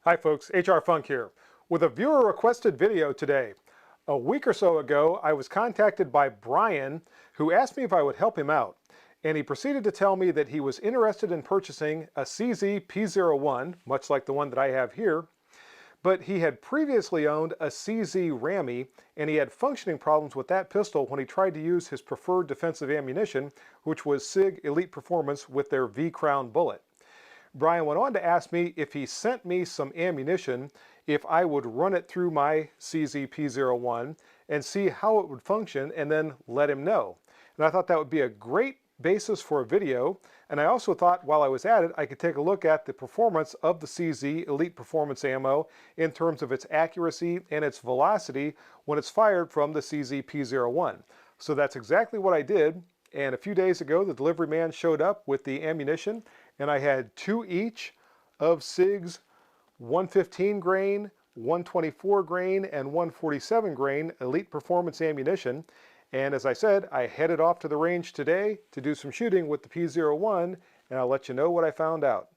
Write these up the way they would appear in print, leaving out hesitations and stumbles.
Hi folks, HR Funk here with a viewer requested video today. A week or so ago, I was contacted by Brian who asked me if I would help him out. And he proceeded to tell me that he was interested in purchasing a CZ P01, much like the one that I have here, but he had previously owned a CZ Rammy and he had functioning problems with that pistol when he tried to use his preferred defensive ammunition, which was SIG Elite Performance with their V-Crown bullet. Brian went on to ask me if he sent me some ammunition, if I would run it through my CZ P01 and see how it would function and then let him know. And I thought that would be a great basis for a video, and I also thought while I was at it I could take a look at the performance of the CZ Elite Performance ammo in terms of its accuracy and its velocity when it's fired from the CZ P01. So that's exactly what I did, and a few days ago the delivery man showed up with the ammunition and I had 2 each of SIG's 115 grain, 124 grain, and 147 grain Elite Performance ammunition. And as I said, I headed off to the range today to do some shooting with the P01, and I'll let you know what I found out.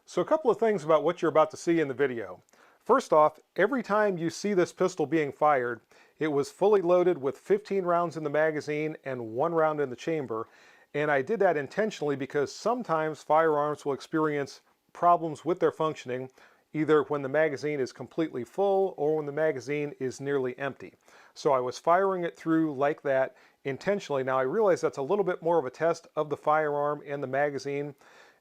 So a couple of things about what you're about to see in the video. First off, every time you see this pistol being fired, it was fully loaded with 15 rounds in the magazine and 1 round in the chamber. And I did that intentionally because sometimes firearms will experience problems with their functioning, either when the magazine is completely full or when the magazine is nearly empty. So I was firing it through like that intentionally. Now I realize that's a little bit more of a test of the firearm and the magazine,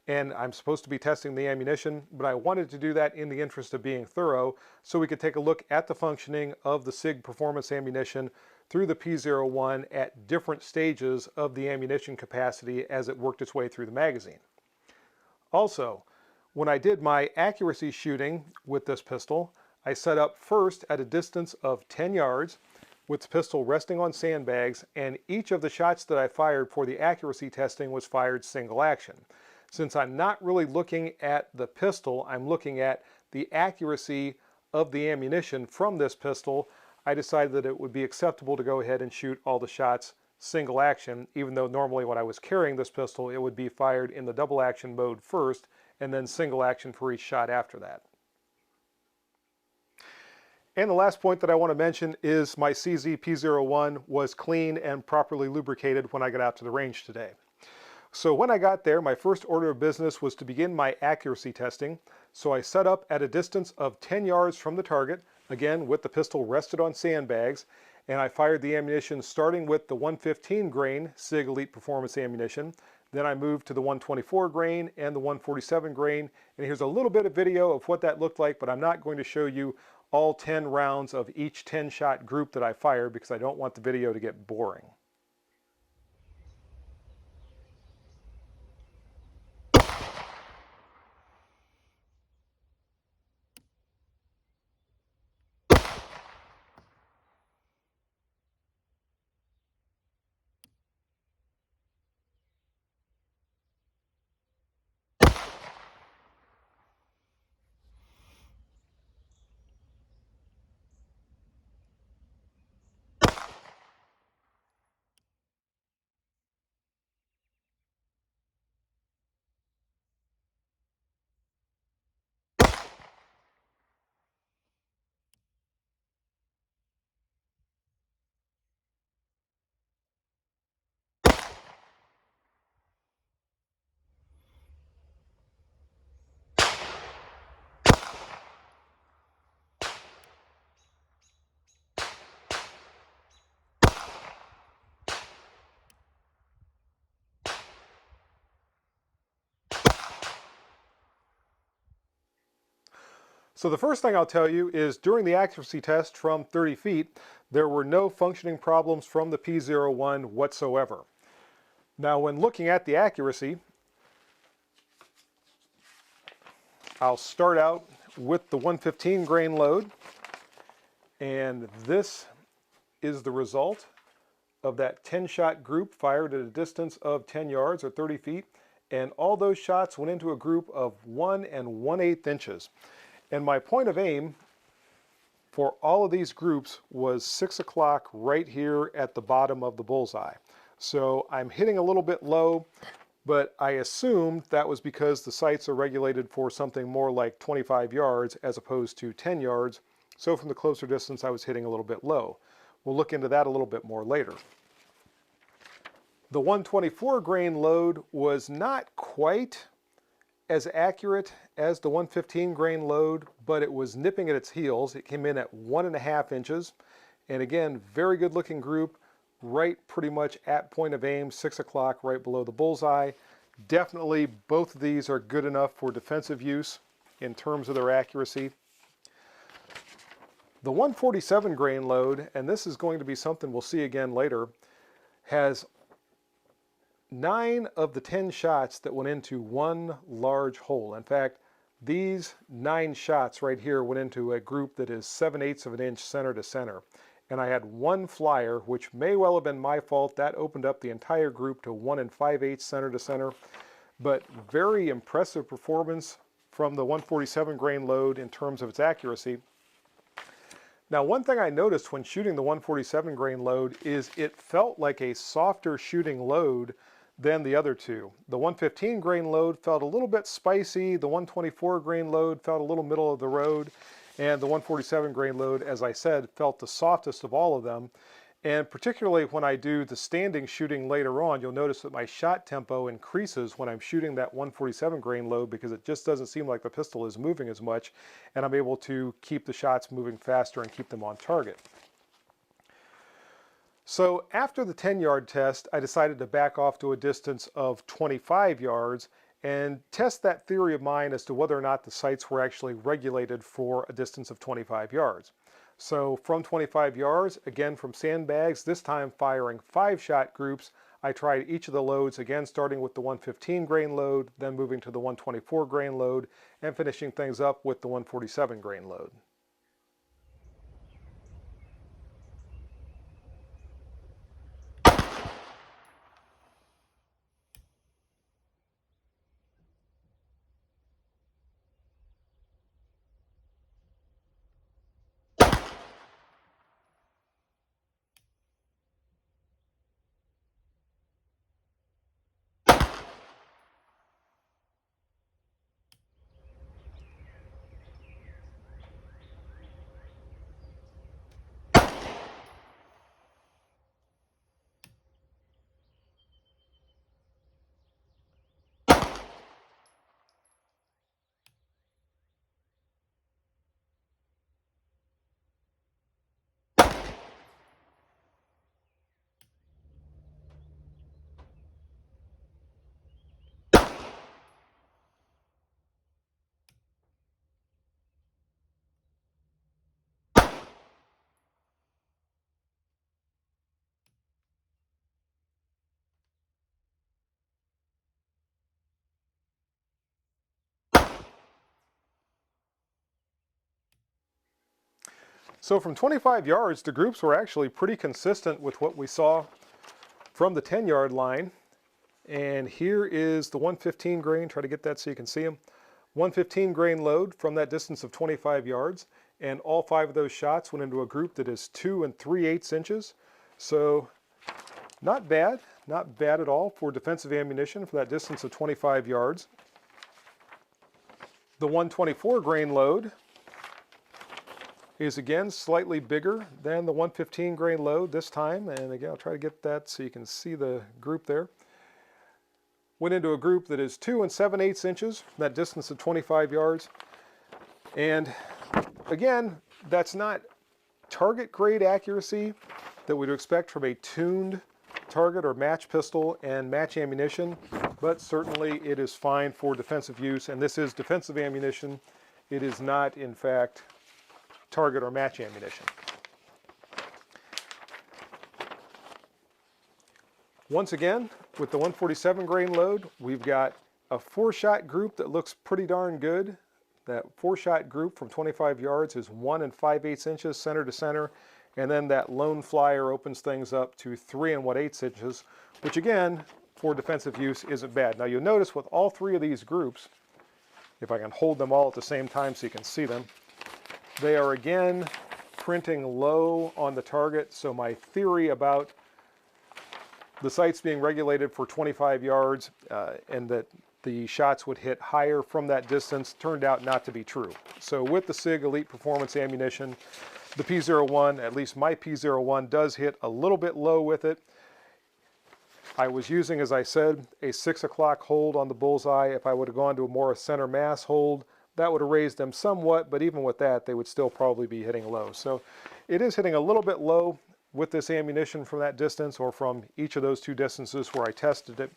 and I'm supposed to be testing the ammunition, but I wanted to do that in the interest of being thorough so we could take a look at the functioning of the SIG Performance ammunition through the P01 at different stages of the ammunition capacity as it worked its way through the magazine. Also, when I did my accuracy shooting with this pistol, I set up first at a distance of 10 yards with the pistol resting on sandbags, and each of the shots that I fired for the accuracy testing was fired single action. Since I'm not really looking at the pistol, I'm looking at the accuracy of the ammunition from this pistol, I decided that it would be acceptable to go ahead and shoot all the shots single action, even though normally when I was carrying this pistol it would be fired in the double action mode first and then single action for each shot after that. And the last point that I want to mention is my CZ P01 was clean and properly lubricated when I got out to the range today. So when I got there, my first order of business was to begin my accuracy testing. So I set up at a distance of 10 yards from the target, again with the pistol rested on sandbags, and I fired the ammunition starting with the 115 grain SIG Elite Performance ammunition. Then I moved to the 124 grain and the 147 grain, and here's a little bit of video of what that looked like, but I'm not going to show you all 10 rounds of each 10-shot group that I fired because I don't want the video to get boring. So the first thing I'll tell you is during the accuracy test from 30 feet, there were no functioning problems from the P01 whatsoever. Now when looking at the accuracy, I'll start out with the 115 grain load, and this is the result of that 10-shot group fired at a distance of 10 yards or 30 feet, and all those shots went into a group of 1 1/8 inches. And my point of aim for all of these groups was 6 o'clock right here at the bottom of the bullseye. So I'm hitting a little bit low, but I assumed that was because the sights are regulated for something more like 25 yards as opposed to 10 yards. So from the closer distance, I was hitting a little bit low. We'll look into that a little bit more later. The 124 grain load was not quite as accurate as the 115 grain load, but it was nipping at its heels. It came in at 1.5 inches. And again, very good looking group, right pretty much at point of aim, 6 o'clock, right below the bullseye. Definitely both of these are good enough for defensive use in terms of their accuracy. The 147 grain load, and this is going to be something we'll see again later, has 9 of the 10 shots that went into one large hole. In fact, these 9 shots right here went into a group that is 7/8 of an inch center to center. And I had one flyer, which may well have been my fault. That opened up the entire group to 1 5/8 center to center. But very impressive performance from the 147 grain load in terms of its accuracy. Now, one thing I noticed when shooting the 147 grain load is it felt like a softer shooting load than the other two. The 115 grain load felt a little bit spicy, the 124 grain load felt a little middle of the road, and the 147 grain load, as I said, felt the softest of all of them. And particularly when I do the standing shooting later on, you'll notice that my shot tempo increases when I'm shooting that 147 grain load because it just doesn't seem like the pistol is moving as much, and I'm able to keep the shots moving faster and keep them on target. So after the 10-yard test, I decided to back off to a distance of 25 yards and test that theory of mine as to whether or not the sights were actually regulated for a distance of 25 yards. So from 25 yards, again from sandbags, this time firing 5-shot groups, I tried each of the loads, again starting with the 115 grain load, then moving to the 124 grain load, and finishing things up with the 147 grain load. So from 25 yards, the groups were actually pretty consistent with what we saw from the 10-yard line. And here is the 115 grain, try to get that so you can see them. 115 grain load from that distance of 25 yards. And all 5 of those shots went into a group that is 2 3/8 inches. So not bad at all for defensive ammunition for that distance of 25 yards. The 124 grain load is again slightly bigger than the 115 grain load this time, and again I'll try to get that so you can see the group there. Went into a group that is 2 7/8 inches, that distance of 25 yards, and again that's not target grade accuracy that we'd expect from a tuned target or match pistol and match ammunition, but certainly it is fine for defensive use, and this is defensive ammunition. It is not in fact target or match ammunition. Once again, with the 147 grain load, we've got a 4-shot group that looks pretty darn good. That 4-shot group from 25 yards is 1 5/8 inches center to center, and then that lone flyer opens things up to 3 1/8 inches, which again, for defensive use, isn't bad. Now you'll notice with all 3 of these groups, if I can hold them all at the same time so you can see them, they are again printing low on the target, so my theory about the sights being regulated for 25 yards and that the shots would hit higher from that distance turned out not to be true. So with the SIG Elite Performance ammunition, the P01, at least my P01, does hit a little bit low with it. I was using, as I said, a 6 o'clock hold on the bullseye. If I would have gone to a more center mass hold, that would have raised them somewhat, but even with that, they would still probably be hitting low. So it is hitting a little bit low with this ammunition from that distance, or from each of those two distances where I tested it,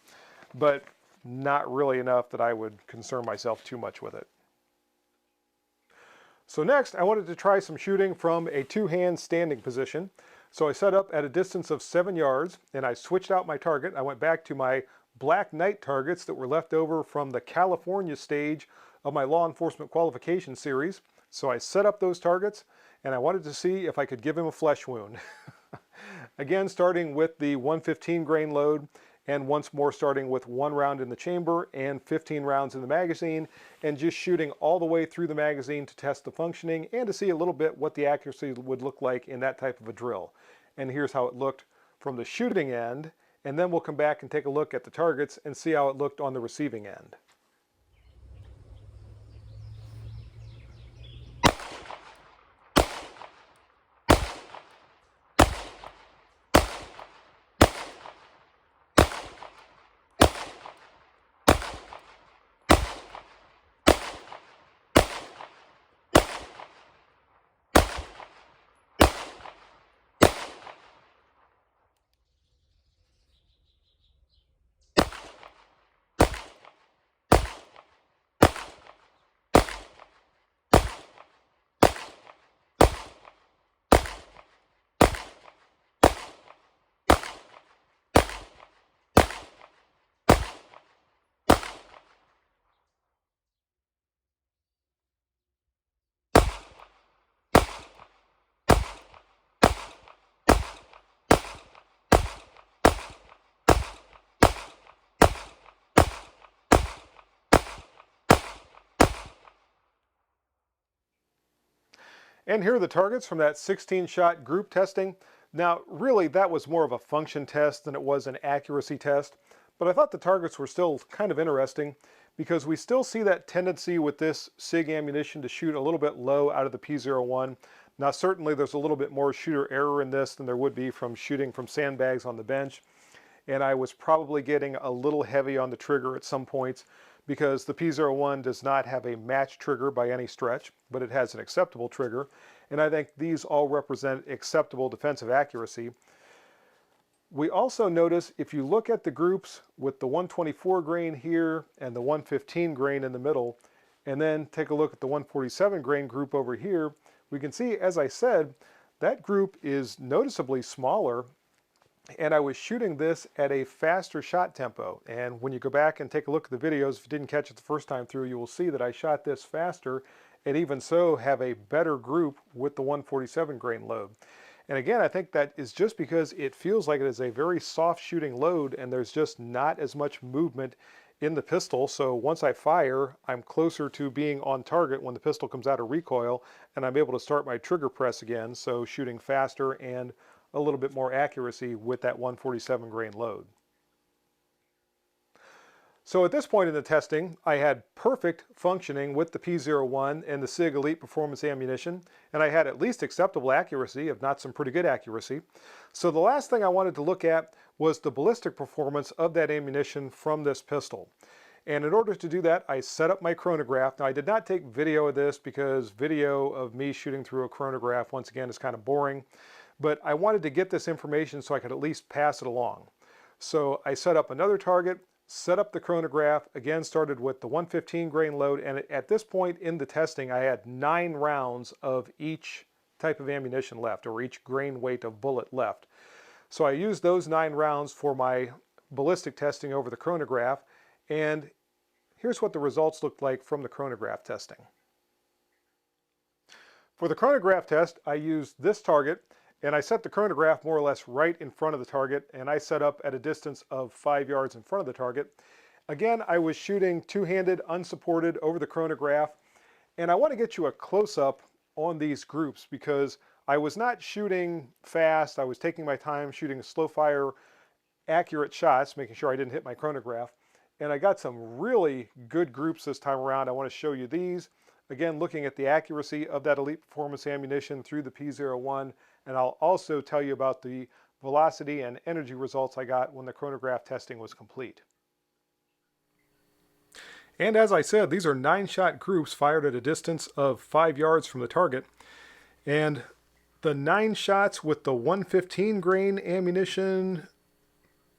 but not really enough that I would concern myself too much with it. So next, I wanted to try some shooting from a two-hand standing position. So I set up at a distance of 7 yards, and I switched out my target. I went back to my Black Knight targets that were left over from the California stage of my law enforcement qualification series. So I set up those targets, and I wanted to see if I could give him a flesh wound. Again, starting with the 115 grain load, and once more starting with 1 round in the chamber and 15 rounds in the magazine, and just shooting all the way through the magazine to test the functioning and to see a little bit what the accuracy would look like in that type of a drill. And here's how it looked from the shooting end, and then we'll come back and take a look at the targets and see how it looked on the receiving end. And here are the targets from that 16-shot group testing. Now, really, that was more of a function test than it was an accuracy test, but I thought the targets were still kind of interesting because we still see that tendency with this SIG ammunition to shoot a little bit low out of the P01. Now, certainly there's a little bit more shooter error in this than there would be from shooting from sandbags on the bench, and I was probably getting a little heavy on the trigger at some points because the P01 does not have a match trigger by any stretch, but it has an acceptable trigger, and I think these all represent acceptable defensive accuracy. We also notice, if you look at the groups with the 124 grain here and the 115 grain in the middle, and then take a look at the 147 grain group over here, we can see, as I said, that group is noticeably smaller, and I was shooting this at a faster shot tempo. And when you go back and take a look at the videos, if you didn't catch it the first time through, you will see that I shot this faster, and even so have a better group with the 147 grain load. And again, I think that is just because it feels like it is a very soft shooting load, and there's just not as much movement in the pistol. So once I fire, I'm closer to being on target when the pistol comes out of recoil, and I'm able to start my trigger press again, so shooting faster and a little bit more accuracy with that 147 grain load. So at this point in the testing, I had perfect functioning with the P01 and the SIG Elite Performance ammunition, and I had at least acceptable accuracy, if not some pretty good accuracy. So the last thing I wanted to look at was the ballistic performance of that ammunition from this pistol. And in order to do that, I set up my chronograph. Now, I did not take video of this because video of me shooting through a chronograph, once again, is kind of boring. But I wanted to get this information so I could at least pass it along. So I set up another target, set up the chronograph, again started with the 115 grain load, and at this point in the testing I had 9 rounds of each type of ammunition left, or each grain weight of bullet left. So I used those 9 rounds for my ballistic testing over the chronograph, and here's what the results looked like from the chronograph testing. For the chronograph test, I used this target, and I set the chronograph more or less right in front of the target, and I set up at a distance of 5 yards in front of the target. Again, I was shooting two-handed, unsupported over the chronograph, and I want to get you a close-up on these groups because I was not shooting fast. I was taking my time shooting a slow fire accurate shots, making sure I didn't hit my chronograph. And I got some really good groups this time around. I want to show you these. Again, looking at the accuracy of that Elite Performance ammunition through the P01. And I'll also tell you about the velocity and energy results I got when the chronograph testing was complete. And as I said, these are 9-shot groups fired at a distance of 5 yards from the target. And the 9 shots with the 115 grain ammunition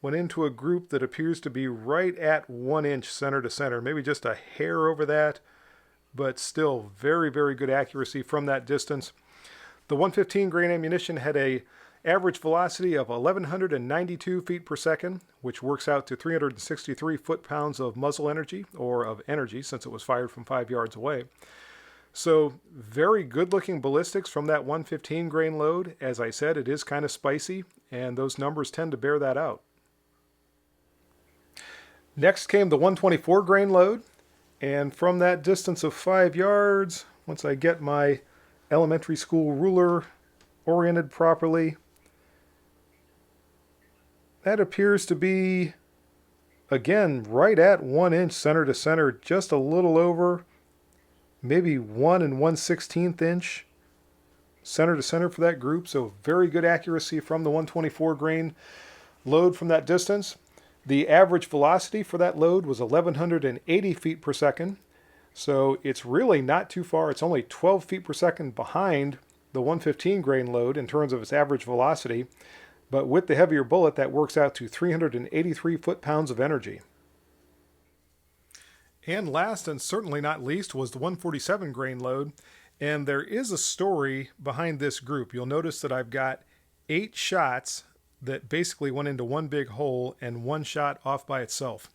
went into a group that appears to be right at 1 inch center to center, maybe just a hair over that, but still very, very good accuracy from that distance. The 115 grain ammunition had a average velocity of 1,192 feet per second, which works out to 363 foot-pounds of muzzle energy, or of energy since it was fired from 5 yards away. So very good-looking ballistics from that 115 grain load. As I said, it is kind of spicy, and those numbers tend to bear that out. Next came the 124 grain load, and from that distance of 5 yards, once I get my elementary school ruler oriented properly, that appears to be, again, right at 1 inch center to center, just a little over, maybe 1 1/16 inch center to center for that group. So very good accuracy from the 124 grain load from that distance. The average velocity for that load was 1,180 feet per second. So it's really not too far. It's only 12 feet per second behind the 115 grain load in terms of its average velocity. But with the heavier bullet, that works out to 383 foot-pounds of energy. And last and certainly not least was the 147 grain load. And there is a story behind this group. You'll notice that I've got 8 shots that basically went into one big hole and 1 shot off by itself.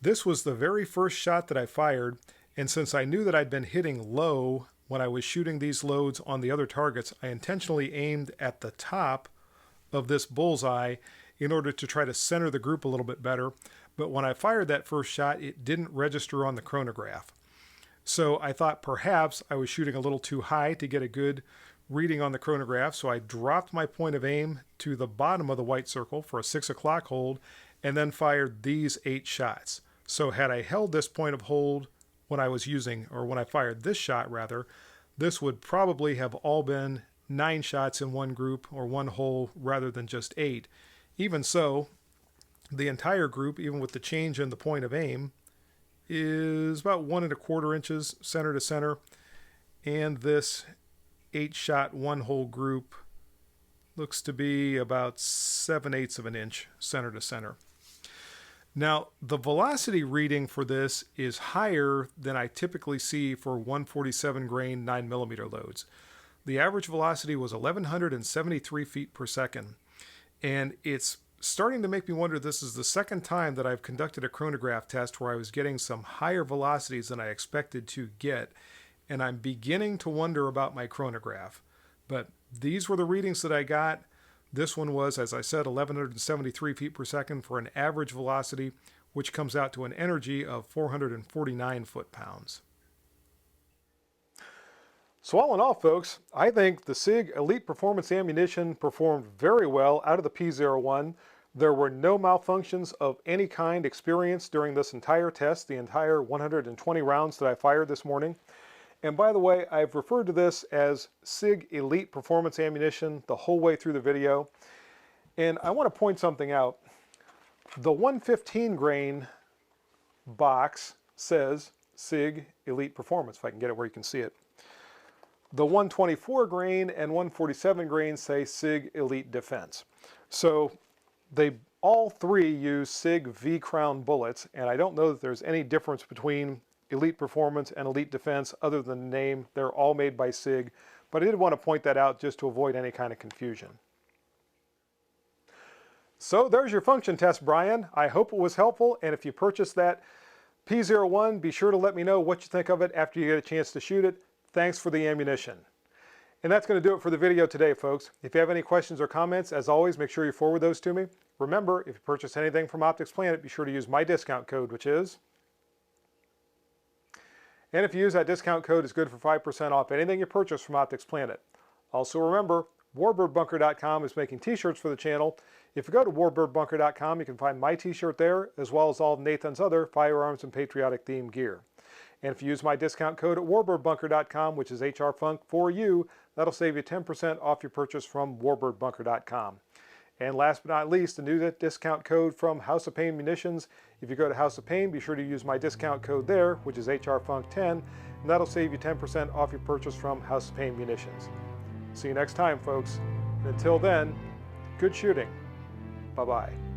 This was the very first shot that I fired, and since I knew that I'd been hitting low when I was shooting these loads on the other targets, I intentionally aimed at the top of this bullseye in order to try to center the group a little bit better. But when I fired that first shot, it didn't register on the chronograph. So I thought perhaps I was shooting a little too high to get a good reading on the chronograph, so I dropped my point of aim to the bottom of the white circle for a 6 o'clock hold and then fired these 8 shots. So had I held this point of hold when I was using, or when I fired this shot rather, this would probably have all been 9 shots in one group or one hole rather than just 8. Even so, the entire group, even with the change in the point of aim, is about 1 1/4 inches center to center, and this 8-shot one-hole group looks to be about 7/8 of an inch center to center. Now, the velocity reading for this is higher than I typically see for 147 grain 9mm loads. The average velocity was 1,173 feet per second, and it's starting to make me wonder, this is the second time that I've conducted a chronograph test where I was getting some higher velocities than I expected to get, and I'm beginning to wonder about my chronograph. But these were the readings that I got. This one was, as I said, 1,173 feet per second for an average velocity, which comes out to an energy of 449 foot-pounds. So all in all, folks, I think the SIG Elite Performance ammunition performed very well out of the P01. There were no malfunctions of any kind experienced during this entire test, the entire 120 rounds that I fired this morning. And by the way, I've referred to this as SIG Elite Performance ammunition the whole way through the video. And I want to point something out. The 115 grain box says SIG Elite Performance, if I can get it where you can see it. The 124 grain and 147 grain say SIG Elite Defense. So they all three use SIG V-Crown bullets, and I don't know that there's any difference between Elite Performance and Elite Defense other than the name. They're all made by SIG, but I did want to point that out just to avoid any kind of confusion. So there's your function test, Brian. I hope it was helpful, and if you purchased that P01, be sure to let me know what you think of it after you get a chance to shoot it. Thanks for the ammunition. And that's going to do it for the video today, folks. If you have any questions or comments, as always, make sure you forward those to me. Remember, if you purchase anything from Optics Planet, be sure to use my discount code, which is... And if you use that discount code, it's good for 5% off anything you purchase from Optics Planet. Also remember, WarbirdBunker.com is making t-shirts for the channel. If you go to WarbirdBunker.com, you can find my t-shirt there, as well as all of Nathan's other firearms and patriotic themed gear. And if you use my discount code at WarbirdBunker.com, which is HRFunk4U, that'll save you 10% off your purchase from WarbirdBunker.com. And last but not least, a new discount code from House of Pain Munitions. If you go to House of Pain, be sure to use my discount code there, which is HRFunk10, and that'll save you 10% off your purchase from House of Pain Munitions. See you next time, folks. And until then, good shooting. Bye-bye.